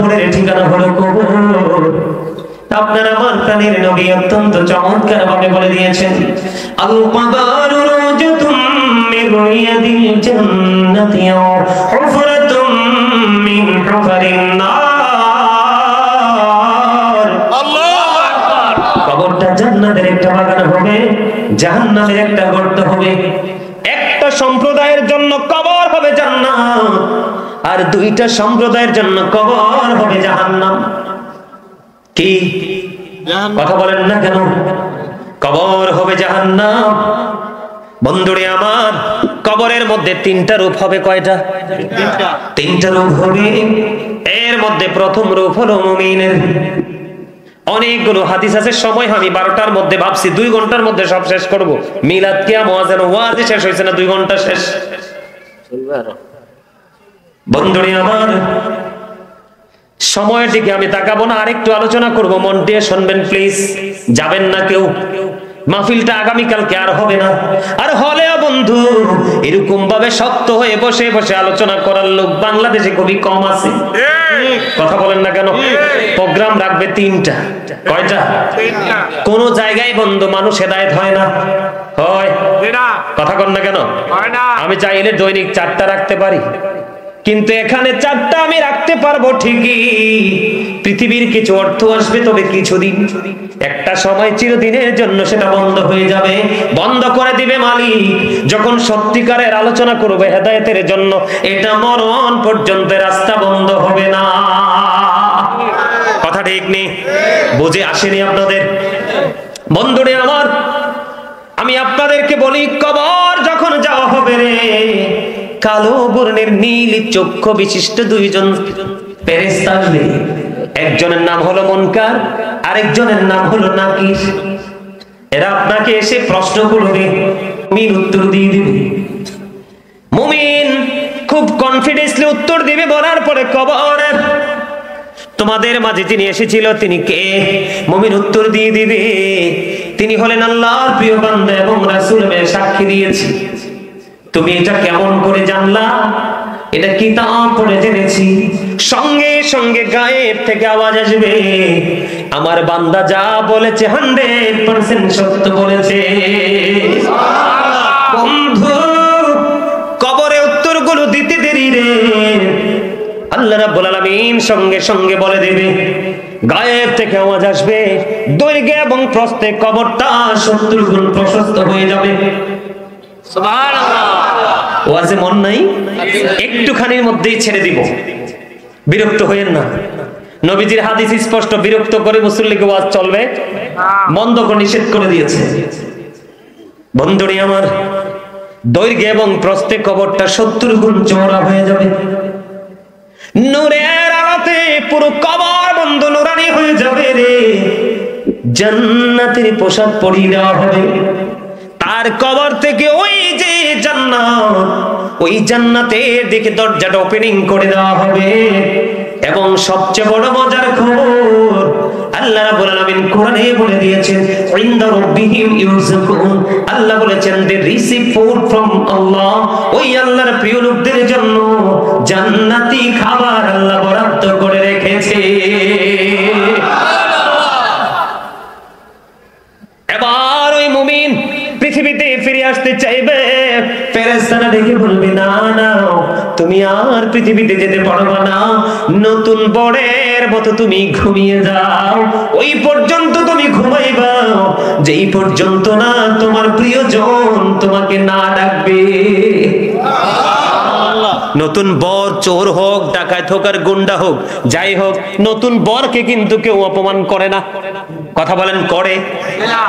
পরের ঠিকানা হলো কবর। আপনার আমার প্রাণের নবী অত্যন্ত চমৎকার ভাবে বলে দিয়েছেন, আল কবরু রাওজাতুম মিন রিয়াদিল জান্নাতি আও হুফরাতুম মিন হুফারিন নার। আল্লাহু আকবার। কবরটা জান্নাতের একটা বাগান হবে, জাহান্নামের একটা গর্ত হবে। একটা সম্প্রদায়ের জন্য কবর হবে জান্নাত, আর দুইটা সম্প্রদায়ের জন্য কবর হবে জাহান্নাম। কি কথা বলেন না কেন? কবর হবে জাহান্নাম। বন্ধুরে আমার, কবরের মধ্যে তিনটা রূপ হবে। কয়টা? তিনটা রূপ হবে। এর মধ্যে প্রথম রূপ হলো মুমিনের। অনেকগুলো হাদিস আছে, সময় আমি 12টার মধ্যে ভাবছি 2 ঘন্টার মধ্যে সব শেষ করব। মিলাদ কিয়াম ওয়াজ শেষ হয়েছে না, 2 ঘন্টা শেষ। বন্ধুরে আমার, সময়ের দিকে আমি তাকাবো না, আরেকটু আলোচনা করব। মন দিয়ে শুনবেন প্লিজ, যাবেন না কেউ। মাহফিলটা আগামীকালকে আর হবে না। আর হলেও বন্ধু এরকম ভাবে শক্ত হয়ে বসে বসে আলোচনা করার লোক বাংলাদেশে খুবই কম আছে। কথা বলেন না কেন? প্রোগ্রাম রাখবে 3টা। কয়টা? কোন জায়গায় বন্ধু মানুষ হেদায়েত হয় না, হয় কথা কন না কেন? আমি চাইলে দৈনিক 4টা রাখতে পারি, কিন্তু এখানে 4টা আমি রাখতে পারবো ঠিকই। পৃথিবীর কিছু অর্থ আসবে, তবে কিছুদিন, একটা সময় চিরদিনের জন্য সেটা বন্ধ হয়ে যাবে। বন্ধ করে দিবে মালিক। যখন সত্যিকারের আলোচনা করবে হেদায়েতের জন্য, এটা মরণ পর্যন্ত রাস্তা বন্ধ হবে না। কথা ঠিক নেই? বুঝে আসেনি আপনাদের? বন্ধুরে আমার, আমি আপনাদেরকে বলি, কবর যখন যাওয়া হবে রে, কালো বর্ণের নীল চক্ষু বিশিষ্ট 2জন ফেরেশতা আসবে। একজনের নাম হলো মুনকার, আরেকজনের নাম হলো নাকির। এরা আপনাকে এসে প্রশ্ন করবে, মুমিন উত্তর দিয়ে দিবে। মুমিন খুব কনফিডেন্সলি উত্তর দিবে। বলার পরে কবর, তোমাদের মাঝে যিনি এসেছিল তিনি কে? মুমিন উত্তর দিয়ে দিবে, তিনি হলেন আল্লাহর প্রিয় বান্দা এবং রাসূল। সাক্ষী দিয়েছি। তুমি এটা কেমন করে জানলা? এটা কিতাব পড়ে জেনেছি। সঙ্গে সঙ্গে গায়েব থেকে আওয়াজ আসবে, আমার বান্দা যা বলেছে 100% সত্য বলেছে। বন্ধু, কবরে উত্তরগুলো দিতে দেরি রে, আল্লাহ রাব্বুল আলামিন সঙ্গে সঙ্গে বলে দেবে। গায়েব থেকে আওয়াজ আসবে, দৈর্ঘ্য এবং প্রস্থে কবরটা 70 গুণ প্রশস্ত হয়ে যাবে। সুবহানাল্লাহ। ওয়াজে মন নাই? একটুখানির মধ্যেই ছেড়ে দিব, বিরক্ত হইেন না। নবীজির হাদিস স্পষ্ট, বিরক্ত করে মুসল্লিকে ওয়াজ চলবে বন্ধ করে নিষেধ করে দিয়েছে। বন্ধুরে আমার, দৈর্ঘ্য এবং প্রস্থে কবরটা 70 গুণ চওড়া হয়ে যাবে। নূরের আলোতে পুরো কবর বন্ধ নুরানি হয়ে যাবে রে। জান্নাতের পোশাক পরিয়ে দেওয়া হবে। তার কবর থেকে ওই যে জান্নাত, ওই জান্নাতের দিকে দরজাটা ওপেনিং করে দেওয়া হবে। এবং সবচেয়ে বড় মজার খবর, আল্লাহ রাব্বুল আলামিন কোরআনে বলে দিয়েছেন, ইনদা রাব্বিহিম ইউরযাকুন। আল্লাহ বলেছেন, দে রিসিভ ফুড ফ্রম আল্লাহ। ওই আল্লাহর প্রিয় লোকদের জন্য জান্নাতি খাবার আল্লাহ বরাদ্দ করে রেখেছে। এবার ওই মুমিন পৃথিবীতে ফিরে আসতে চাইবে। ফেরেশতারা দেখে বলবে, না না, তুমি আর পৃথিবীতে যেতে পারবে না। নতুন বরের মতো তুমি ঘুমিয়ে যাও। ওই পর্যন্ত তুমি ঘুমাইবা, যেই পর্যন্ত না তোমার প্রিয়জন তোমাকে না ডাকবে। নতুন বর চোর হোক, ডাকাত হোক, আর গুন্ডা হোক, যাই হোক, নতুন বরকে কিন্তু কেউ অপমান করে না। কথা বলেন, করে?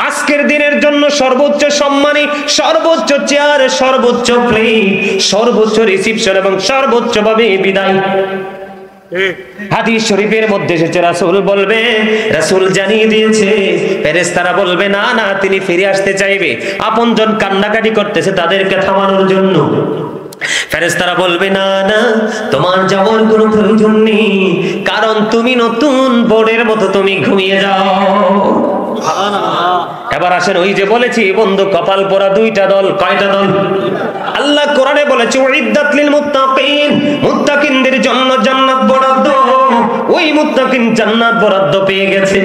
আজকের দিনের জন্য সর্বোচ্চ সম্মানী, সর্বোচ্চ চেয়ার, সর্বোচ্চ প্লেট, সর্বোচ্চ রিসিপশন এবং সর্বোচ্চ ভাবে বিদায়। হাদিস শরীফের মধ্যে এসেছে, রাসূল বলবে, রাসূল জানিয়ে দিয়েছে, ফেরেশতারা বলবে, না না, তিনি ফিরে আসতে চাইবে। আপনজন কান্নাকাটি করতেছে, তাদেরকে থামানোর জন্য। ফেরেশতারা বলবে, না না, তোমার যাওয়ার কোনো প্রয়োজন নেই, কারণ তুমি নতুন বরের মতো তুমি ঘুমিয়ে যাও। এবার আসেন, ওই যে বলেছি বন্ধু কপাল পোড়া দুইটা দল, কয়টা দল? আল্লাহ কোরআনে বলেছে উইদ্দাত লিল মুত্তাকিন, মুত্তাকিনদের জন্য জান্নাত বরাদ্দ। ওই মুত্তাকিন জান্নাত বরাদ্দ পেয়ে গেছে।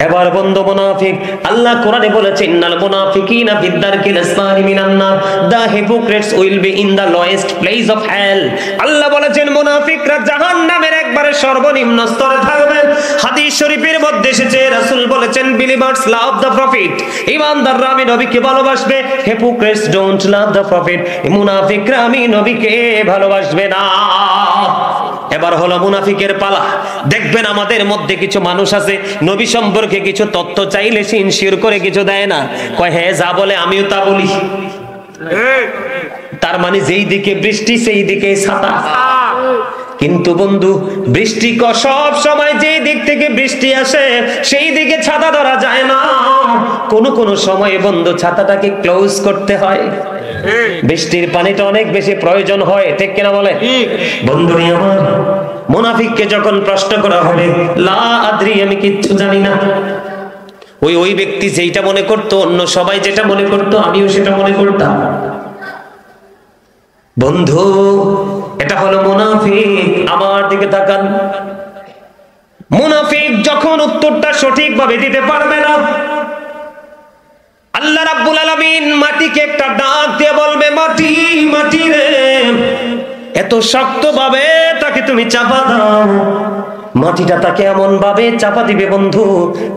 এবার বন্ধু মুনাফিক, আল্লাহ কোরআনে বলেছে ইন্নাল মুনাফিকিনা ফিদ দারকিল আসফালি মিনান নার, the hypocrites will be in the lowest place of hell. আল্লাহ বলেছেন মুনাফিকরা জাহান্নামের একবারে সর্বনিম্ন স্তরে থাকবে। হাদিস শরীফের মধ্যে এসেছে রাসূল বলেছেন বিলিভার্স লাভ দ্য প্রফিট, ঈমানদাররা আমি নবীকে ভালোবাসবে, hypocrites don't love the profit, মুনাফিকরা আমি নবীকে ভালোবাসবে না। এবার হলো মুনাফিকের পালা। দেখবেন আমাদের মধ্যে কিছু মানুষ আছে নবী সম্পর্কে কিছু তথ্য চাইলে সে ইনশিওর করে কিছু দেয় না, কয় হ্যাঁ যা বলে আমিও তা বলি। তার মানে যেই দিকে বৃষ্টি সেই দিকে ছাতা। কিন্তু বন্ধু বৃষ্টি সব সময় যেই দিক থেকে বৃষ্টি আসে সেই দিকে ছাতা ধরা যায় না। কোন সময় বন্ধু ছাতাটাকে ক্লোজ করতে হয়, বৃষ্টির পানিটা অনেক বেশি প্রয়োজন হয়, ঠিক কিনা বলে? বন্ধুরা আমার, মুনাফিককে যখন প্রশ্ন করা হবে লা আদ্রি, আমি কিচ্ছু জানি না, ওই ব্যক্তি যেটা মনে করতো অন্য সবাই যেটা মনে করতো আমিও সেটা মনে করতাম। বন্ধু এটা হলো মুনাফিক। আমার দিকে তাকান, মুনাফিক যখন উত্তরটা সঠিকভাবে দিতে পারবে না, আল্লাহ রাব্বুল আলামিন মাটিকে একটা ডাক দিয়ে বলবে মাটি, মাটি রে, এত শক্ত ভাবে তাকে তুমি চাপা দাও। মাটিটা তাকে এমন ভাবে চাপা দিবে বন্ধু,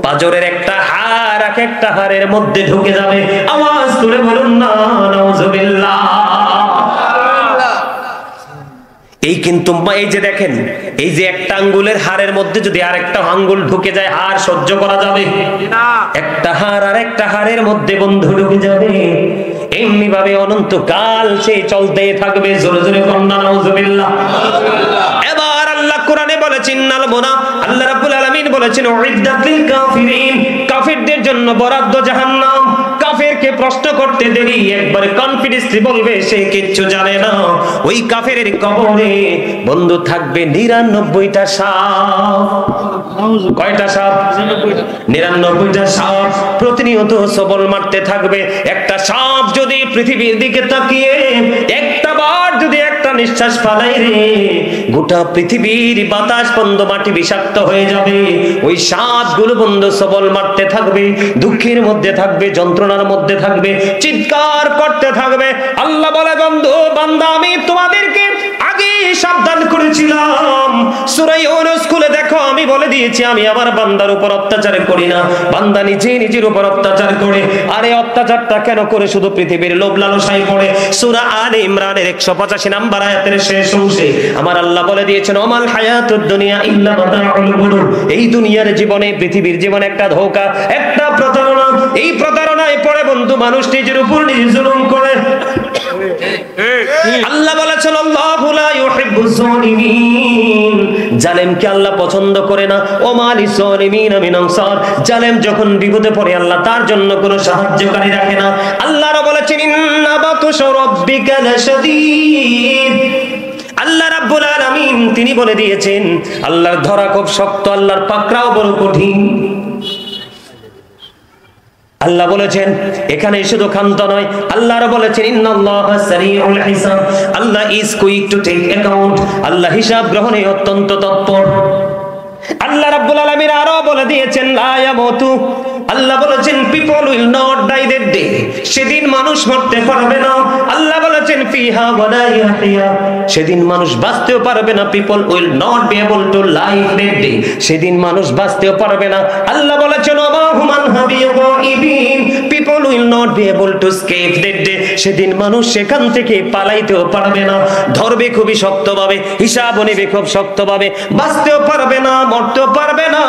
পাজরের একটা হাড় এক একটা হাড়ের মধ্যে ঢুকে যাবে। আওয়াজ তুলে বলুন না নাউজুবিল্লাহ। এই কিন্তু এই যে দেখেন, এই যে একটা আঙ্গুলের হাড়ের মধ্যে যদি আরেকটা আঙ্গুল ঢুকে যায়, হাড় সহ্য করা যাবে না। একটা হাড় আর একটা হাড়ের মধ্যে বন্ধু ঢুকে যাবে, এমনি ভাবে অনন্তকাল সে চলতে থাকবে। জোরে জোরে কন্যা নাউজুবিল্লাহ। এবার আল্লাহ কোরআনে বলেছেন ইন্নাল আল্লাহ রাব্বুল আলামিন বলেছেন উইদ্দাত লিল কাফিরিন, কাফিরদের জন্য বরাদ্দ জাহান্নাম। কাফেরকে প্রশ্ন করতে দেরি একবার কনফিডেন্সলি বলবে সে কিচ্ছু জানে না। ওই কাফেরের কবরে বন্ধু থাকবে 99টা সাপ। কয়টা সাপ? 99টা সাপ প্রতিনিয়ত সবল মারতে থাকবে। একটা সাপ যদি পৃথিবীর দিকে তাকিয়ে একটা বার যদি একটা নিঃশ্বাস ফালাই রে, গোটা পৃথিবীর বাতাস বন্ধ মাটি বিষাক্ত হয়ে যাবে। ওই সাপগুলো বন্ধু সবল মারতে থাকবে, দুঃখের মধ্যে থাকবে, যন্ত্রণার মধ্যে থাকবে, চিৎকার করতে থাকবে। আল্লাহ বলে বন্ধু বান্দা আমি তোমাদেরকে আগে সাবধান করেছিলাম। সূরা ইউনূস খুলে দেখো, আমি বলে দিয়েছি আমি আমার বান্দার উপর অত্যাচার করি না, বান্দা নিজের উপর অত্যাচার করে। আরে অত্যাচারটা কেন করে? শুধু পৃথিবীর লোভ লালসায় পড়ে। সূরা আলে ইমরানের 185 নম্বর আয়াতের শেষ অংশে আমার আল্লাহ বলে দিয়েছেন ওমাল হায়াতুদ দুনিয়া ইল্লা মাতাউল গুরুর, এই দুনিয়ার জীবনে পৃথিবীর জীবনে একটা ধোঁকা, একটা প্রতারণা। এই প্রতারণায় পড়ে বন্ধু মানুষ নিজের উপর নিজে জুলুম করে। আল্লাহ বলেছেন আল্লাহু লা ইউহিব্বুজ জালিমিন, জালেমকে আল্লাহ পছন্দ করে না। ওমা লিযালিমিনা মিন আনসার, জালেম যখন বিপদে পড়ে আল্লাহ তার জন্য কোনো সাহায্যকারী রাখে না। আল্লাহর বলেছেন ইন্না বাতুশা রাব্বিকা লাশাদীদ, আল্লাহ রাব্বুল আলামিন তিনি বলে দিয়েছেন আল্লাহর ধরা খুব শক্ত, আল্লাহর পাকড়াও বড় কঠিন। আল্লাহ বলেছেন এখানে শুধু ক্ষান্ত নয়, আল্লাহর বলেছেন ইন্নাল্লাহা সারিউল হিসাব, Allah is quick to take account, আল্লাহ হিসাব গ্রহণে অত্যন্ত তৎপর। আল্লাহ রাব্বুল আলামিন আরো বলে দিয়েছেন লা ইয়ামুতু, আল্লাহ বলেছেন people will not die that day, সেদিন মানুষ মরতে পারবে না। আল্লাহ বলেছেন ফিহা ওয়ালা ইয়াহইয়া, সেদিন মানুষ বাঁচতেও পারবে না। People will not be able to live that day, সেদিন মানুষ বাঁচতেও পারবে না। আল্লাহ বলেছেন ওমা হুমান হাবিয়ুবিন, people will not be able to escape that day, সেদিন মানুষ সেখান থেকে পালাইতেও পারবে না। ধরবে খুবই শক্তভাবে, হিসাব নেবে খুব শক্তভাবে, বাঁচতেও পারবে না, মরতেও পারবে না,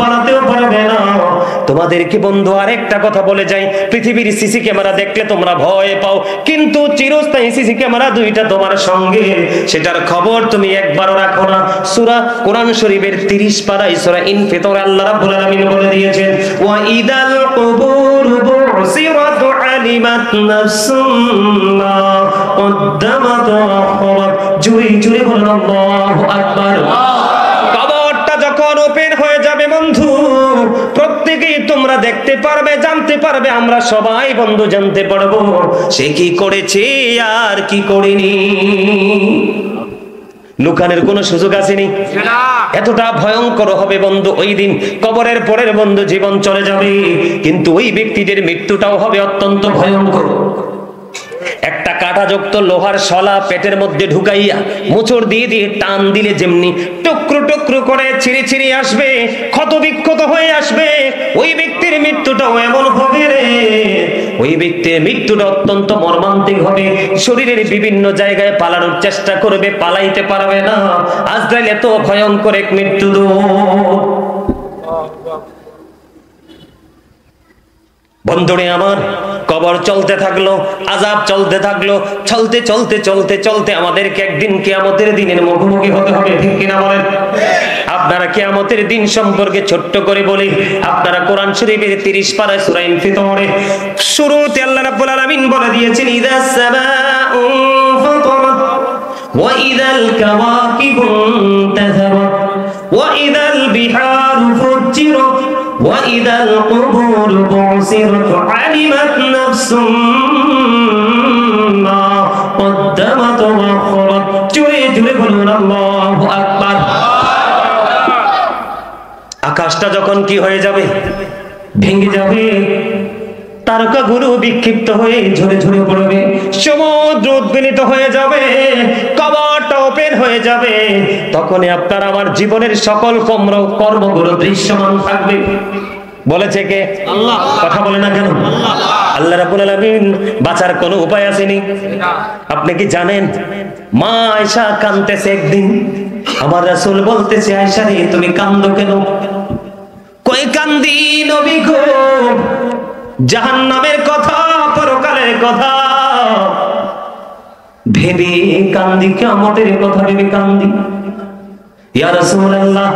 পালাতেও পারবে না। তোমাদেরকে বন্ধু আরেকটা কথা বলে যাই, পৃথিবীর সিসি ক্যামেরা দেখলে তোমরা ভয় পাও, কিন্তু চিরস্থায়ী সিসি ক্যামেরা দুইটা তোমার সঙ্গে, সেটার খবর তুমি একবারও রাখো না। সূরা কোরআন শরীফের 30 পারায় সূরা ইনফিতর আল্লাহ রাব্বুল আলামিন বলে দিয়েছেন ওয়া ইদাল কুবুর বুসিরাত আলিমাত নাফসুম মা কদ্দামাত ওয়া আখরাত, জুরি জুরি বলুন আল্লাহু আকবার। কবরটা যখন ওপেন হয়ে যাবে বন্ধু, প্রত্যেকেই দেখতে পারবে, জানতে পারবে, আমরা সবাই বন্ধু জানতে পারবো সে কি করেছে আর কি করেনি। লুকানোর কোনো সুযোগ আসেনি। এতটা ভয়ঙ্কর হবে বন্ধু ওই দিন। কবরের পরের বন্ধু জীবন চলে যাবে, কিন্তু ওই ব্যক্তিদের মৃত্যুটাও হবে অত্যন্ত ভয়ঙ্কর। একটা কাঁটাযুক্ত লোহার শলা পেটের মধ্যে ঢুকাইয়া মোচড় দিয়ে দিয়ে টান দিলে যেমনি টুকরো টুকরো করে ছিঁড়ে ছিঁড়ে আসবে, ক্ষত বিক্ষত হয়ে আসবে, ওই ব্যক্তির মৃত্যুটাও এমন হবে রে, ওই ব্যক্তির মৃত্যুটা অত্যন্ত মর্মান্তিক হবে। শরীরের বিভিন্ন জায়গায় পালানোর চেষ্টা করবে, পালাইতে পারবে না। আজরাইল এত ভয়ঙ্কর এক মৃত্যু দূত। বন্ধুরে আমার, কবর চলতে থাকলো, আযাব চলতে থাকলো, চলতে চলতে চলতে চলতে আমাদেরকে একদিন কিয়ামতের দিনের মুখোমুখি হতে হবে, ঠিক কিনা বলেন? আপনারা কিয়ামতের দিন সম্পর্কে ছোট্ট করে বলি, আপনারা কোরআন শরীফের 30 পারায় সূরা ইনফিতরে শুরুতে আল্লাহ রাব্বুল আলামিন বলে দিয়েছেন, ইযাস সামাউ ফাতারাত ওয়া ইযাল কাওয়াকিবু ইনতাসারাত ওয়া ইযাল বিহারু ফুজ্জিরাত وَإِذَا الْقُبُورُ بُعْثِرَتْ عَلِمَتْ نَفْسٌ مَا قَدَّمَتْ وَأَخَّرَتْ জোরে জোরে বলুন আল্লাহু আকবার। আকাশটা যখন কি হয়ে যাবে, ভেঙে যাবে, তারকাগুলো বিক্ষিপ্ত হয়ে ঝরে ঝরে পড়বে, সমুদ্র উদ্বেলিত হয়ে যাবে, কবরটা ওপেন হয়ে যাবে, তখনই আপনার আমার জীবনের সকল কর্মগুলো দৃশ্যমান থাকবে। বলেছে কে? আল্লাহ। কথা বলে না কেন? আল্লাহ রাব্বুল আলামিন। বাঁচার কোনো উপায় আসেনি। আপনি কি জানেন মা আয়েশা কাঁদতেছে একদিন, আমার রাসূল বলতেছে, আয়েশা রে তুমি কাঁদো কেন? কই কান্দি নবী গো, জাহান্নামের কথা, পরকালের কথা ভেবে কান্দি, কিয়ামতের কথা ভেবে কান্দি। ইয়া রাসূলুল্লাহ,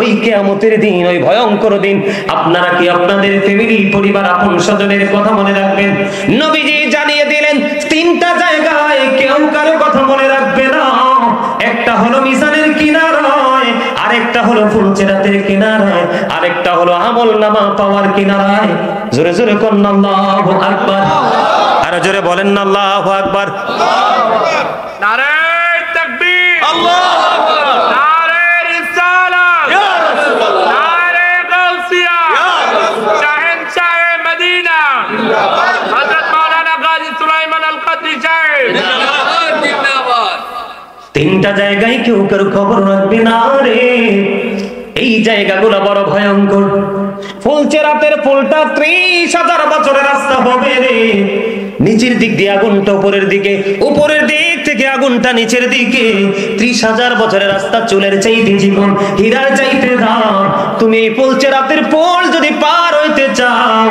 ওই কিয়ামতের দিন, ওই ভয়ঙ্কর দিন আপনারা কি আপনাদের ফ্যামিলি, পরিবার, আপন স্বজনের কথা মনে রাখবেন? নবীজি জানিয়ে দিলেন 3টা জায়গায় কেউ কারো কথা মনে রাখবে না। একটা হলো মিজানের কিনারায়, আরেকটা হলো ফুলচেরাতের কিনারায়, আরেকটা হলো আমলনামা পাওয়ার কিনারায়। জোরে জোরে কোন আল্লাহু আকবার। আর জোরে বলেন না আল্লাহু আকবার। নারে তাকবীর, আল্লাহু আকবার, নারে রিসালাত, ইয়া রাসূলুল্লাহ, নারে গাউসিয়া, ইয়া রাসূলুল্লাহ, শাহেনশাহে মদিনা জিন্দাবাদ, হযরত মাওলানা গাজী সুলাইমান আল কাদরি সাহেব জিন্দাবাদ জিন্দাবাদ। 3টা জায়গায় কেউ কারো খবর রাখবে না রে। এই জায়গাগুলো বড় ভয়ঙ্কর। ফুলচেরাতের ফুলটা 30,000 বছরের রাস্তা হবে রে। নিচের দিক দিয়ে আগুনটা উপরের দিকে, উপরের দিক থেকে আগুনটা নিচের দিকে। 30,000 বছরের রাস্তা চুলের চাইতে জীবন, হীরার চাইতে দাম। তুমি এই ফুলচেরাতের ফুল যদি পার হইতে চাও,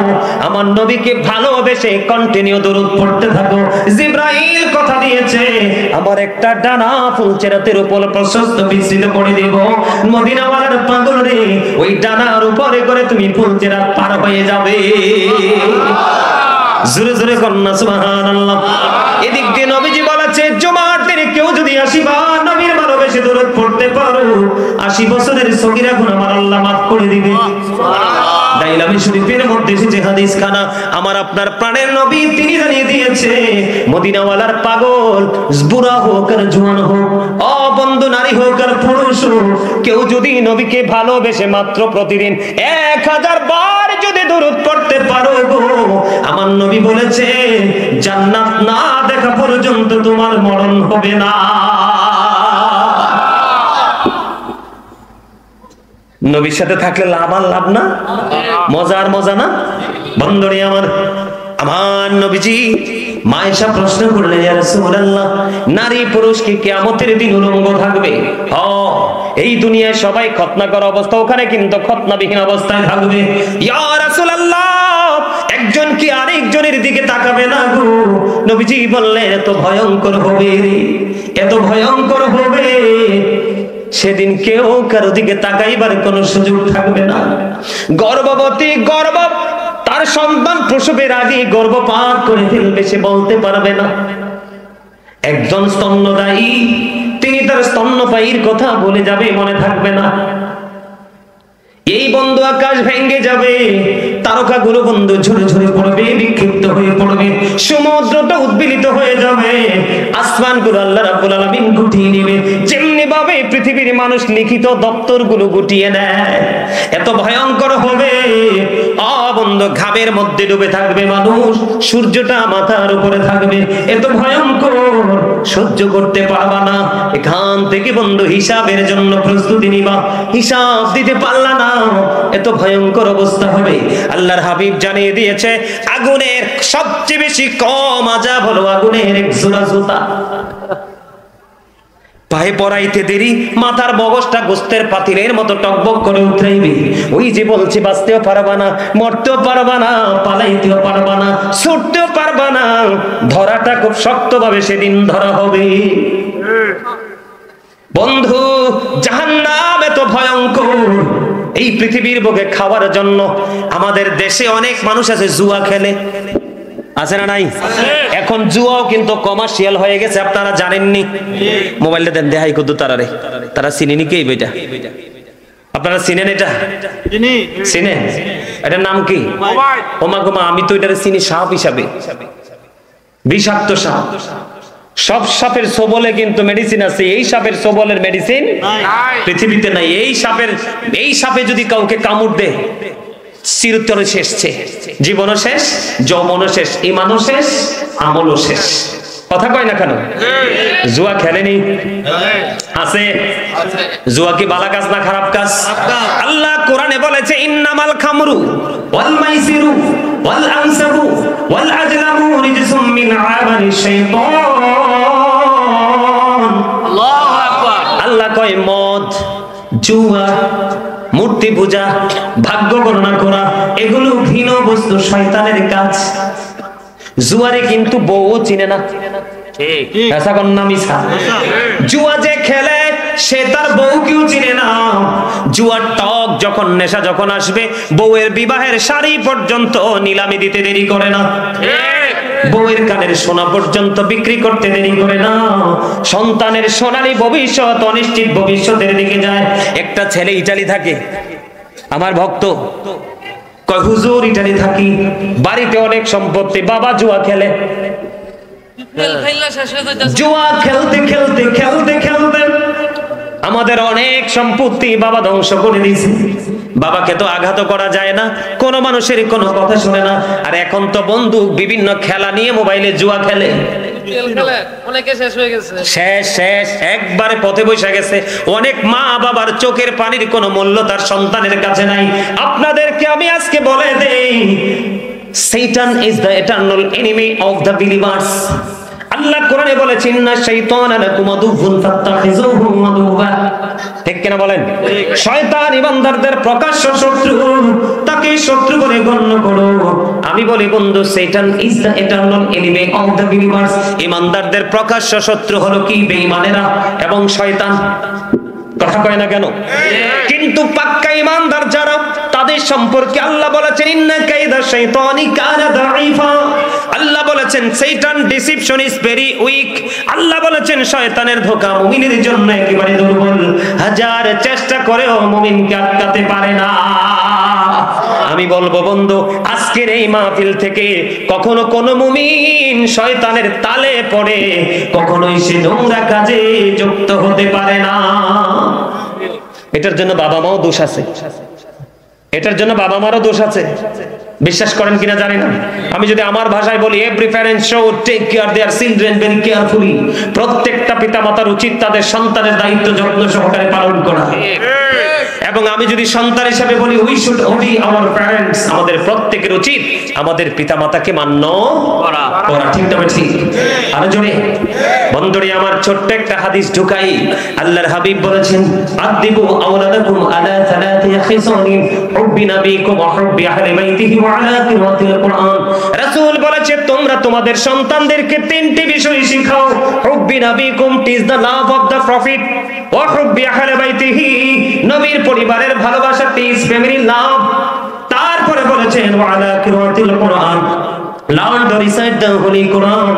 আমার নবীকে ভালোবেসে কন্টিনিউ দরুদ পড়তে থাকো। জিবরাইল কথা দিয়েছে, আমার একটা ডানা ফুলচেরাতের উপর প্রশস্ত বিস্তৃত করে দেব। মদিনাওয়ালার পাগল রে, ওই ডানার উপরে করে তুমি ফুলচেরাত পার হয়ে যাবে। জোরে জোরে কন্যা সুবহানাল্লাহ। এদিক দিয়ে নবীজি বলেছে, জুমার দিনে কেউ যদি 80 বার নবীর ভালোবেসে দরুদ পড়তে পারো, 80 বছরের সগীরা গুনাহ আমার আল্লাহ মাফ করে দিবে। দাইলামি শরীফের মধ্যে এসেছে হাদিস খানা, আমার আপনার প্রাণের নবী তিনি জানিয়ে দিয়েছে, মদিনাওয়ালার পাগল, বুড়া হোক আর জওয়ান হোক, বন্ধু নারী হোক আর পুরুষ হোক, কেউ যদি নবীকে ভালোবেসে মাত্র প্রতিদিন 1000 বার যদি দরুদ পড়তে পারো গো, আমার নবী বলেছে জান্নাত না দেখা পর্যন্ত তোমার মরণ হবে না। নবীর সাথে থাকলে লাভ আর লাভ না, মজার মজা না? বন্ধুরে আমার, আমার নবীজি মা আয়েশা প্রশ্ন করলেন, ইয়া রাসূলুল্লাহ, নারী পুরুষ কি কিয়ামতের দিন উলঙ্গ থাকবে? এই দুনিয়ায় সবাই খতনা করা অবস্থা, ওখানে কিন্তু খতনাবিহীন অবস্থায় থাকবে। ইয়া রাসূলুল্লাহ, একজন কি আরেকজনের দিকে তাকাবে না গো? নবীজি বললেন, এত ভয়ঙ্কর হবে রে, এত ভয়ঙ্কর হবে, সেদিন কেউ কারো দিকে তাকাইবার কোনো সুযোগ থাকবে না। গর্ভবতী তার সন্তান প্রসবের আগে গর্ভপাত করে ফেলবে, সে বলতে পারবে না। একজন স্তন্যদায়ী, তিনি তার স্তন্যপায়ীর কথা বলে যাবে, মনে থাকবে না। এই বন্ধু আকাশ ভেঙে যাবে, তারকাগুলো বন্ধু ঝরে ঝরে পড়বে, বিক্ষিপ্ত হয়ে পড়বে, সমুদ্রটা উদ্বেলিত হয়ে যাবে, আসমানগুলো আল্লাহ রাব্বুল আলামিন গুটিয়ে নেবে, যেমনি ভাবে পৃথিবীর মানুষ লিখিত দপ্তরগুলো গুটিয়ে নেয়। এত ভয়ঙ্কর হবে বন্ধু, ঘামের মধ্যে ডুবে থাকবে মানুষ, সূর্যটা মাথার উপরে থাকবে, এত ভয়ঙ্কর সহ্য করতে পারবা না। এখান থেকে বন্ধু হিসাবের জন্য প্রস্তুতি নিবা, হিসাব দিতে পারলা না, এত ভয়ঙ্কর অবস্থা হবে। আল্লাহর হাবিব জানিয়ে দিয়েছে আগুনের সবচেয়ে বেশি কম আযাব হলো আগুনের এক জোড়া জুতা। পায়ে পরাইতে দেরি, মাথার মগজটা গোস্তের পাতিলের মতো টকবক করে উঠরাইবে। ওই যে বলছি বাঁচতেও পারবা না, মরতেও পারবা না, পালাইতেও পারবা না, ছুটতেও পারবা না, ধরাটা খুব শক্তভাবে সেদিন ধরা হবে। বন্ধু, জাহান্নাম এত ভয়ঙ্কর, এই পৃথিবীর বুকে খাওয়ার জন্য আমাদের দেশে অনেক মানুষ আছে জুয়া খেলে, আছে না নাই? এখন জুয়াও কিন্তু কমার্শিয়াল হয়ে গেছে, আপনারা জানেননি? মোবাইলটা দেন, দেখাই কত তারারে, তারা চিনেনি কে বইটা? আপনারা চিনেন এটা? চিনেন? এটার নাম কি? ওমা গোমা, আমি তো এটারে চিনি সাপ হিসাবে, বিষাক্ত সাপ। সব সাপের সবলে কিন্তু মেডিসিন আছে, এই সাপের সবলের মেডিসিন পৃথিবীতে নাই। এই সাপে যদি কাউকে কামড় দেয়, চিরতরে শেষ, জীবনও শেষ, যৌবনও শেষ, ইমানও শেষ, আমলও শেষ। কথা কয় না কেন? জুয়া খেলেনি? আছে। জুয়া কি ভালো কাজ না খারাপ কাজ? আল্লাহ কোরআনে বলেছে ইন্নামাল খামরু ওয়াল মাইসিরু ওয়াল আনসাবু ওয়াল আজলামু রিজসুম মিন আমালিশ শাইতান। আল্লাহু আকবার। আল্লাহ কয় মদ, জুয়া, মূর্তি পূজা, ভাগ্য গণনা করা, এগুলো ঘৃণ্য বস্তু, শয়তানের কাজ। জুয়ারে কিন্তু বউও চিনে না, জুয়া যে খেলে সে তার বউকেও চিনে না। জুয়ার টক যখন, নেশা যখন আসবে, বউয়ের বিবাহের শাড়ি পর্যন্ত নিলামি দিতে দেরি করে না, বউয়ের কানের সোনা পর্যন্ত বিক্রি করতে দেরি করে না। সন্তানের সোনালী ভবিষ্যৎ অনিশ্চিত ভবিষ্যতের দিকে যায়। একটা ছেলে ইটালি থাকে, আমার ভক্ত, কয় হুজুর ইটালি থাকি, বাড়িতে অনেক সম্পত্তি, বাবা জুয়া খেলে। জুয়া খেলতে খেলতে খেলতে খেলতে আমাদের অনেক সম্পত্তি বাবা ধ্বংস করে দিয়েছে। বাবাকে তো আঘাত করা যায় না, কোন মানুষের কোনো কথা শুনে না। আর এখন তো বন্ধু বিভিন্ন খেলা নিয়ে মোবাইলে জুয়া খেলে, শেষ একবারে পথে বসে গেছে। অনেক মা বাবার চোখের পানির কোনো মূল্য তার সন্তানের কাছে নাই। আপনাদেরকে আমি আজকে বলে দেই, Satan is the eternal enemy of the believers. আল্লাহ কোরআনে বলেছেন না শাইতান লাকুম আদুউন ফাত্তাখিযুহু আদুওয়া। ঠিক কিনা বলেন? শয়তান ইমানদারদের প্রকাশ্য শত্রু, তাকে শত্রু বলে গণ্য করো। আমি বলি বন্ধু, Satan is the eternal enemy of the believers. ইমানদারদের প্রকাশ্য শত্রু হলো কি? বেঈমানেরা এবং শয়তান। কথা কয় না কেন? কিন্তু পাক্কা ইমানদার যারা, তাদের সম্পর্কে আল্লাহ বলেছেন ইন্না কাইদা শাইতানি কানা দাঈফা। আল্লাহ বলেছেন শয়তান ডিসিপশন ইজ ভেরি উইক। আল্লাহ বলেছেন শয়তানের ধোঁকা মুমিনের জন্য একেবারে দুর্বল, হাজার চেষ্টা করেও মুমিনকে আটকাতে পারে না। আমি বলবো বন্ধু, আজকের এই মাহফিল থেকে কখনো কোনো মুমিন শয়তানের তালে পড়ে কখনোই সে নোংরা কাজে যুক্ত হতে পারে না। এটার জন্য বাবা মাও দোষ আছে, এটার জন্য বাবা মারও দোষ আছে। বিশ্বাস করেন কিনা জানি না, আমি যদি আমার ভাষায় বলি, every parent should take care their children very carefully. প্রত্যেকটা পিতামাতার উচিত তাদের সন্তানের দায়িত্ব যত্ন সহকারে পালন করা। এবং আমি যদি সন্তান হিসেবে বলি, we should Obi our parents. আমাদের প্রত্যেকের উচিত আমাদের পিতামাতাকে মান্য করা। ঠিক না ঠিক? আরো জোরে বন্ধুরে আমার ছোট্ট একটা হাদিস ঢুকাই। আল্লাহর হাবিব বলেছেন আদিবু আওলাদাকুম আলা সালাতি খিসালিন হুব্বি নাবিকুম ওয়া হুব্বি আহলি বাইতিহি ওয়া আলা তিলাওয়াতিল কুরআন। রাসূল বলেছে তোমরা তোমাদের সন্তানদেরকে তিনটি বিষয় শিখাও। হুব্বি নাবিকুম, teach the love of the prophet, ওয়া হুব্বি আহলি বাইতিহি, নবীর পরিবারের ভালোবাসা, টিজ ফ্যামিলি লাভ। তারপরে বলেছেন ওয়া আলা তিলাওয়াতিল কুরআন, learn to recite the holy Quran.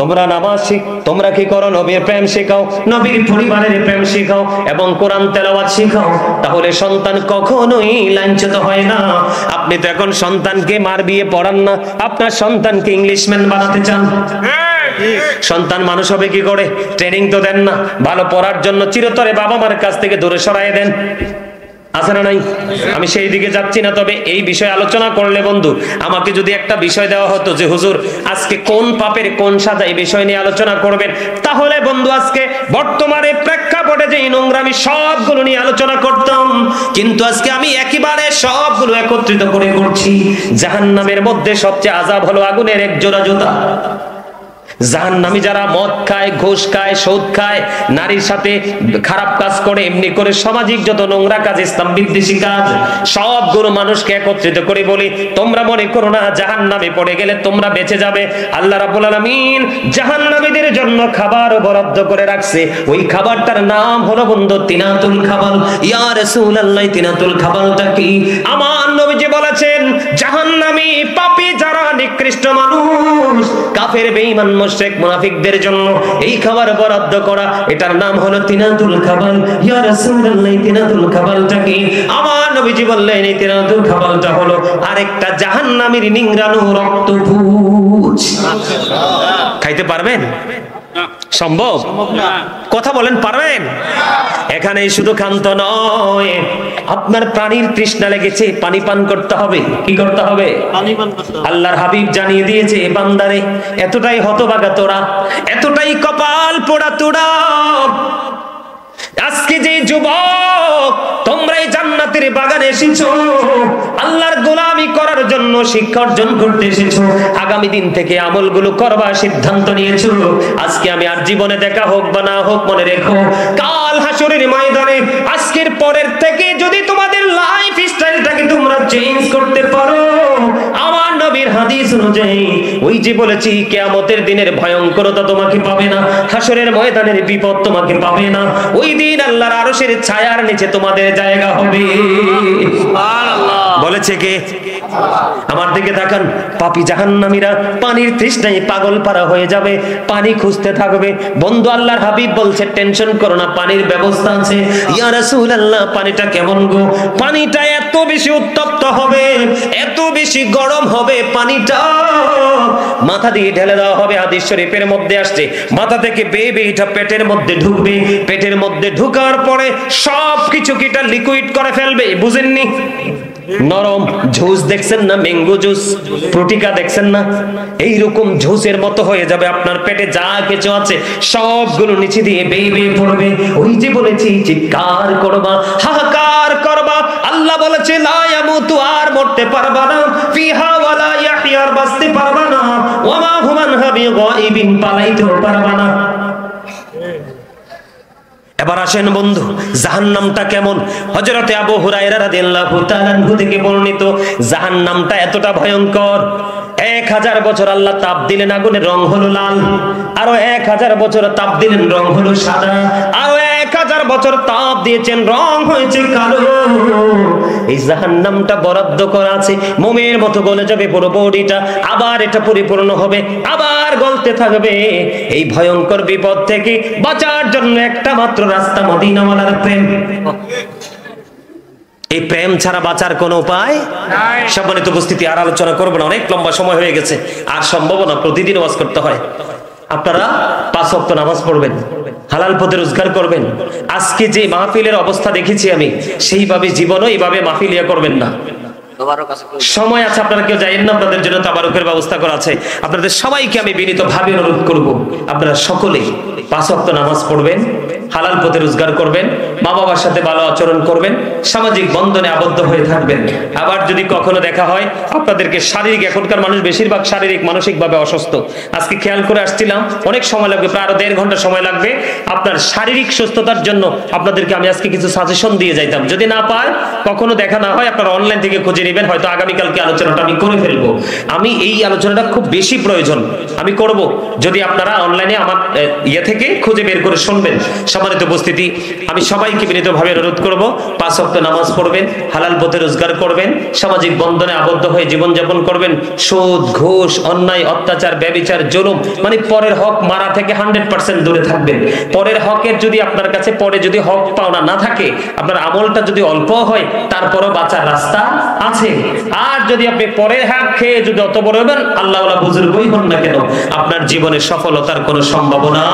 তোমরা নামাজ তোমরা কি করো? নবীর প্রেম শেখাও, নবীর পরিবারের প্রেম শেখাও এবং কোরআন তেলাওয়াত শেখাও। তাহলে সন্তান কখনোই লাঞ্ছিত হয় না। আপনি তো এখন সন্তানকে মার বিয়ে পড়ান না, আপনার সন্তানকে ইংলিশম্যান বানাতে চান। সন্তান মানুষ হবে কি করে? ট্রেনিং তো দেন না। ভালো পড়ার জন্য চিরতরে বাবা মার কাছ থেকে দূরে সরাই দেন, আছে না নাই? আমি সেই দিকে যাচ্ছি না, তবে এই বিষয়ে আলোচনা করলে বন্ধু, আমাকে যদি একটা বিষয় দেওয়া হতো যে হুজুর আজকে কোন পাপের কোন সাজা, এই বিষয় নিয়ে আলোচনা করবেন, তাহলে বন্ধু আজকে বর্তমানে প্রেক্ষাপটে যে নোংরামি সবগুলো নিয়ে আলোচনা করতাম। কিন্তু আজকে আমি একেবারে সবগুলো একত্রিত করে করছি। জাহান্নামের মধ্যে সবচেয়ে আযাব হলো আগুনের এক জোড়া জুতা। জাহান্নামী যারা মদ খায়, ঘুষ খায়, সুদ খায়, নারীর সাথে খারাপ কাজ করে, এমনি করে সামাজিক যত নোংরা কাজ, ইসলাম বিদ্বেষী কাজ, সবগুলো মানুষকে একত্রিত করে বলি, তোমরা মনে করো না জাহান্নামে পড়ে গেলে তোমরা বেঁচে যাবে। আল্লাহ রাব্বুল আলামিন জাহান্নামীদের জন্য খাবার বরাদ্দ করে রাখছে। ওই খাবারটার নাম হলো বন্ধু তিনাতুল খাবাল। ইয়া রাসূলুল্লাহ, তিনাতুল খাবালটা কি? আমার নবীজি বলেছেন, জাহান্নামী পাপী যারা নিকৃষ্ট মানুষ, কাফের, বেঈমান, মুশরিক, মুনাফিকদের জন্য এই খাবার বরাদ্দ করা, এটার নাম হলো তিনাতুল খাবাল। ইয়া রাসূলুল্লাহ, তিনাতুল খাবালটা কি? আমার নবীজি বললেন, এই তিনাতুল খাবালটা হলো আরেকটা জাহান্নামীর নিংড়ানো রক্তপুঁজ। খাইতে পারবেন? সম্ভব? কথা বলেন, পারবেন? এখানে শুধু ক্ষান্ত নয়, আপনার প্রাণীর তৃষ্ণা লেগেছে, পানি পান করতে হবে। কি করতে হবে? আল্লাহর হাবিব জানিয়ে দিয়েছে, বান্দারে এতটাই হতভাগা তোরা, এতটাই কপাল পোড়া তোরা, আজকে যে যুবক তোমরাই জান্নাতের বাগানে এসেছো, আল্লাহর গোলামি করার জন্য শিক্ষা অর্জন করতে এসেছো, আগামী দিন থেকে আমলগুলো করবার সিদ্ধান্ত নিয়েছো। আজকে আমি আর জীবনে দেখা হোক বা না হোক, মনে রেখো কাল হাসরের ময়দানে আজকের পরের থেকে যদি তোমাদের লাইফ স্টাইলটাকে তোমরা চেঞ্জ করতে পারো, আমার নবীর হাদিস অনুযায়ী ওই যে বলেছি কিয়ামতের দিনের ভয়ঙ্করতা তোমাকে পাবে না, হাসরের ময়দানের বিপদ তোমাকে পাবে না। ওই দিন আল্লাহর আরশের ছায়ার নিচে তোমাদের জায়গা হবে। সুবহানাল্লাহ। বলেছে কে? আমার দিকে তাকান। পাপী জাহান্নামীরা পানির তৃষ্ণায় পাগল পারা হয়ে যাবে, পানি খুঁজতে থাকবে। বন্ধু আল্লাহর হাবিব বলছে, টেনশন করো না, পানির ব্যবস্থা আছে। ইয়া রাসূলুল্লাহ, পানিটা কেমন গো? পানিটা এত বেশি উত্তপ্ত হবে, এত বেশি গরম হবে, পানিটা মাথা দিয়ে ঢেলে দেওয়া হবে। হাদিস শরীফের মধ্যে আসছে, মাথা থেকে বেয়ে বেয়ে এটা পেটের মধ্যে ঢুকবে, পেটের মধ্যে ঢুকার পরে সবকিছু কিটা লিকুইড করে ফেলবে। বুঝেননি? নরম জুস দেখছেন না, ম্যাঙ্গো জুস, প্রোটিকা দেখছেন না, এইরকম জুসের মতো হয়ে যাবে। আপনার পেটে যা কিছু আছে সবগুলো নিচে দিয়ে বেয়ে বেয়ে পড়বে। ওই যে বলেছি, চিৎকার করবা, হাহাকার করবা। আল্লাহ বলেছে, লা ইয়ামুতু, আর মরতে পারবা না, ফিহা ওয়ালা ইয়াহইয়া, আর বাঁচতে পারবা না, ওয়া মা হুম আনহা বিগাইবিন, পালাইতেও পারবা না। এবার আসেন বন্ধু, জাহান্নামটা কেমন? হযরতে আবু হুরায়রা রাদিয়াল্লাহু তাআলা আনহু থেকে বর্ণিত, জাহান্নামটা এতটা ভয়ঙ্কর, 1000 বছর আল্লাহ তাপ দিলেন, আগুনের রং হলো লাল, আরো 1000 বছর তাপ দিলেন, রং হলো সাদা, আরো 1000 বছর তাপ দিয়েছেন, রং হয়েছে কালো। এই জাহান্নামটা বরাদ্দ করা আছে, মোমের মতো গলে যাবে পুরো বডিটা, আবার এটা পরিপূর্ণ হবে, আবার গলতে থাকবে। এই ভয়ঙ্কর বিপদ থেকে বাঁচার জন্য একটা মাত্র রাস্তা, মদিনাওয়ালার প্রেম। এই প্রেম ছাড়া বাঁচার কোনো উপায় নাই। সম্মানিত উপস্থিতি, আর আলোচনা করবো না, অনেক লম্বা সময় হয়ে গেছে, আর সম্ভব না, প্রতিদিন ওয়াজ করতে হয়। আপনারা 5 ওয়াক্ত নামাজ পড়বেন, হালাল পথে রোজগার করবেন। আজকে যে মাহফিলের অবস্থা দেখেছি আমি, সেইভাবে জীবনও এইভাবে মাহফিল ইয়া করবেন না। সময় আছে, আপনারা কেউ যাইয়েন না, আপনাদের জন্য তাবারুকের ব্যবস্থা করা আছে। আপনাদের সবাইকে আমি বিনীতভাবে অনুরোধ করব, আপনারা সকলে 5 ওয়াক্ত নামাজ পড়বেন, হালাল পথে রোজগার করবেন, মা বাবার সাথে ভালো আচরণ করবেন, সামাজিক বন্ধনে আবদ্ধ হয়ে থাকবেন। আবার যদি কখনো দেখা হয় আপনাদেরকে শারীরিক, এখনকার মানুষ বেশিরভাগ শারীরিক মানসিকভাবে অসুস্থ, আজকে খেয়াল করে আসছিলাম, অনেক সময় লাগবে, প্রায় আরো 1.5 ঘন্টা সময় লাগবে। আপনার শারীরিক সুস্থতার জন্য আপনাদেরকে আমি আজকে কিছু সাজেশন দিয়ে যাইতাম। যদি না পায়, কখনো দেখা না হয়, আপনারা অনলাইন থেকে খুঁজে নেবেন, হয়তো আগামীকালকে আলোচনাটা আমি করে ফেলবো। আমি এই আলোচনাটা খুব বেশি প্রয়োজন, আমি করব, যদি আপনারা অনলাইনে আমার ইয়ে থেকে খুঁজে বের করে শুনবেন। সম্মানিত উপস্থিতি, আমি সবাই সবাইকে বিনীতভাবে অনুরোধ করব, 5 ওয়াক্ত নামাজ পড়বেন, হালাল পথে রোজগার করবেন, সামাজিক বন্ধনে আবদ্ধ হয়ে জীবনযাপন করবেন। সুদ, ঘুষ, অন্যায়, অত্যাচার, ব্যভিচার, জুলুম মানে পরের হক মারা থেকে 100% দূরে থাকবেন। পরের হকের যদি আপনার কাছে পরে যদি হক পাওনা না থাকে, আপনার আমলটা যদি অল্প হয়, তারপরও বাঁচার রাস্তা আছে। আর যদি আপনি পরের হক খেয়ে যদি অত বড় হবেন, আল্লাহওয়ালা বুজুর্গই হন না কেন, আপনার জীবনে সফলতার কোনো সম্ভাবনা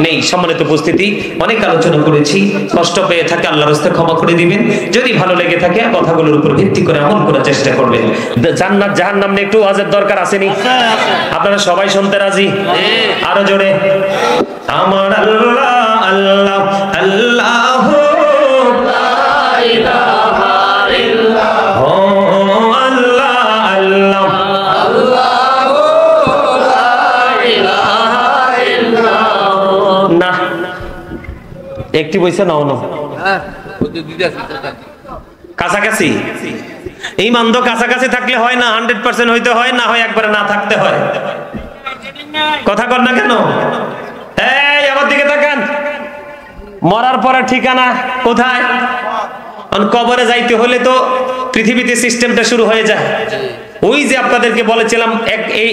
নেই। সম্মানিত উপস্থিতি, অনেক আলোচনা করেছি, কষ্ট পেয়ে থাকে আল্লাহর রাস্তায় ক্ষমা করে দিবেন। যদি ভালো লেগে থাকে কথাগুলোর উপর ভিত্তি করে আমল করার চেষ্টা করবেন। জান্নাত জাহান্নাম নিয়ে একটু ওয়াজের দরকার আসেনি? আপনারা সবাই শুনতে রাজি? আরো জোরে। আমার আল্লাহ আল্লাহ আল্লাহ একটি বইছে না অন্য কাছাকাছি ইমান তো কাছাকাছি থাকলে হয় না, 100% হইতে হয়, না হয় একবারে না থাকতে হয়। কথা কর না কেন? এই আমার দিকে তাকান। মরার পরে ঠিকানা কোথায়? কবরে যাইতে হলে তো পৃথিবীতে সিস্টেমটা শুরু হয়ে যায়। ওই যে আপনাদেরকে বলেছিলাম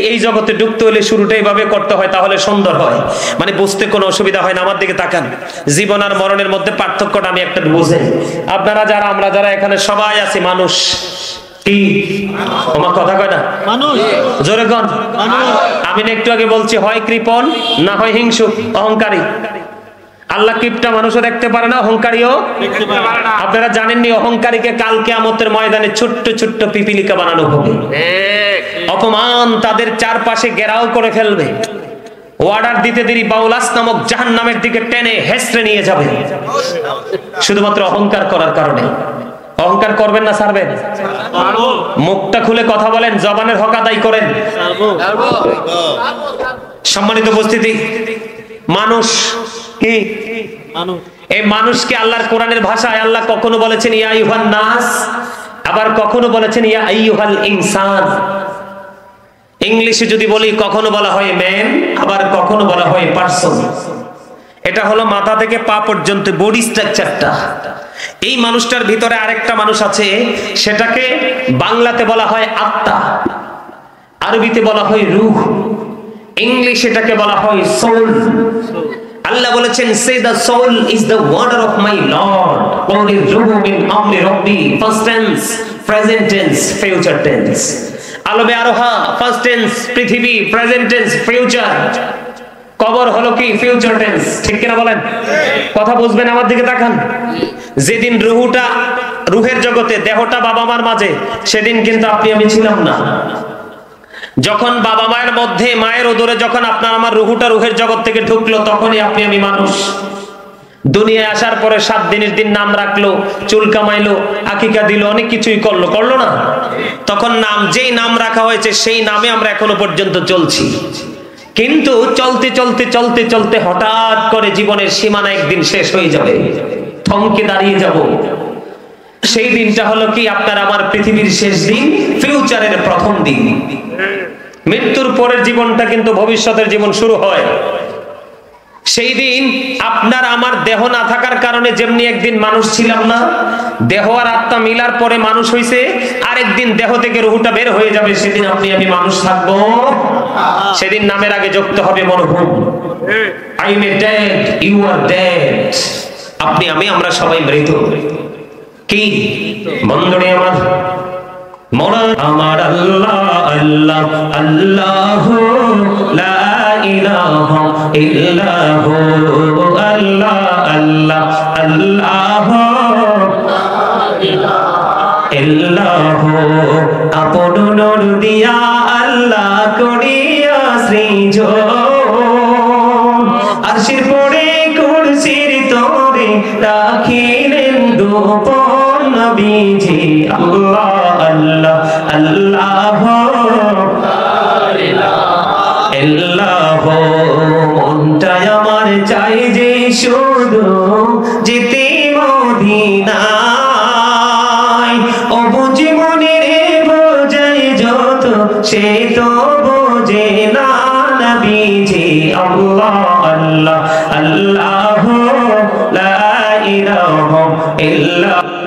এই জগতে ঢুকতে হলে শুরুটা এইভাবে করতে হয়, তাহলে সুন্দর হয়, মানে বুঝতে কোনো অসুবিধা হয় না। আমার দিকে তাকান। জীবন আর মরণের মধ্যে পার্থক্যটা আমি একটা বুঝেন। আপনারা যারা, আমরা যারা এখানে সবাই আছি মানুষ। কি আমার কথা কয় না? মানুষ। জোরে কোন? আমি একটু আগে বলছি, হয় কৃপণ না হয় হিংসুক, অহংকারী। আল্লাহ কিপটা মানুষও দেখতে পারে না, অহংকারীও দেখতে পারে না। আপনারা জানেননি অহংকারীকে কাল কিয়ামতের ময়দানে ছোট্ট ছোট্ট পিপিলিকা বানানো হবে। অপমান তাদের চারপাশে ঘেরাও করে ফেলবে। অর্ডার দিতে দেরি বাউলাস নামক জাহান্নামের দিকে টেনে হেসড়ে নিয়ে যাবে, শুধুমাত্র অহংকার করার কারণে। অহংকার করবেন না ছাড়বেন? মুখটা খুলে কথা বলেন, জবানের হক আদায় করেন। সম্মানিত উপস্থিতি, মানুষ কি? এই মানুষকে আল্লাহর কোরআনের ভাষায় আল্লাহ কখনো বলেছেন ইয়া আইয়ুহান নাস, আবার কখনো বলেছেন ইয়া আইয়ুহাল ইনসান। ইংলিশে যদি বলি, কখনো বলা হয় ম্যান, আবার কখনো বলা হয় পারসন। এটা হলো মাথা থেকে পা পর্যন্ত বডি স্ট্রাকচারটা। এই মানুষটার ভিতরে আরেকটা মানুষ আছে, সেটাকে বাংলাতে বলা হয় আত্মা, আরবিতে বলা হয় রূহ, ইংলিশে এটাকে বলা হয় সোল। আল্লাহ বলেছেন, সে the soul is the word of my Lord, only ruhu min amri rabbi, past tense, present tense, future tense। আলবে আরোহা past tense, পৃথিবী present tense, future। কবর হলো কি? Future tense. ঠিক কিনা বলেন? কথা বুঝবেন, আমার দিকে তাকান। যেদিন রুহের জগতে, দেহটা বাবা মার মাঝে, সেদিন কিন্তু আপনি আমি ছিলাম না। যখন বাবা মায়ের মধ্যে, মায়ের উদরে যখন আপনার আমার রুহুটা রুহের জগৎ থেকে ঢুকলো, তখনই আপনি আমি মানুষ। দুনিয়ায় আসার পরে 7 দিনের দিন নাম রাখলো, চুল কামাইলো, আকিকা দিল, অনেক কিছুই করলো না? তখন যেই নাম রাখা হয়েছে সেই নামে আমরা এখনো পর্যন্ত চলছি। কিন্তু চলতে চলতে চলতে চলতে হঠাৎ করে জীবনের সীমানা একদিন শেষ হয়ে যাবে, থমকে দাঁড়িয়ে যাব। সেই দিনটা হলো কি? আপনার আমার পৃথিবীর শেষ দিন, ফিউচারের প্রথম দিন। মৃত্যুর পরের জীবনটা কিন্তু ভবিষ্যতের জীবন শুরু হয়। সেই দিন আপনার আমার দেহ না থাকার কারণে যেমনি একদিন মানুষ ছিলাম না, দেহ আর আত্মা মিলার পরে মানুষ হইছে, আরেকদিন দেহ থেকে রুহুটা বের হয়ে যাবে, সেদিন আপনি আমি মানুষ থাকবো। সেদিন নামের আগে যুক্ত হবে মরহুম। I am dead, you are dead. আপনি আমি আমরা সবাই মৃত। কি বন্ধুরে আমার, আমার আল্লাহ আল্লাহ আল্লাহ লা ইলাহা ইল্লাহু, আল্লাহ আল্লাহ আল্লাহ ইল্লাহু। আপন নূর দিয়া আল্লাহ করিয়া সৃজন, আরশের পরে কুরসির তরে রাখিলেন গোপন নবীজি। আল্লাহ আল্লাহ আল্লাহ আল্লাহ। মনটাই আমার চাই যে শুধু যেতে মদিনায়, ও বুঝি মনের বোঝাই যত, সে তো বোঝে না নবীজি। আল্লাহ আল্লাহ আল্লাহ লা ইলাহা ইল্লা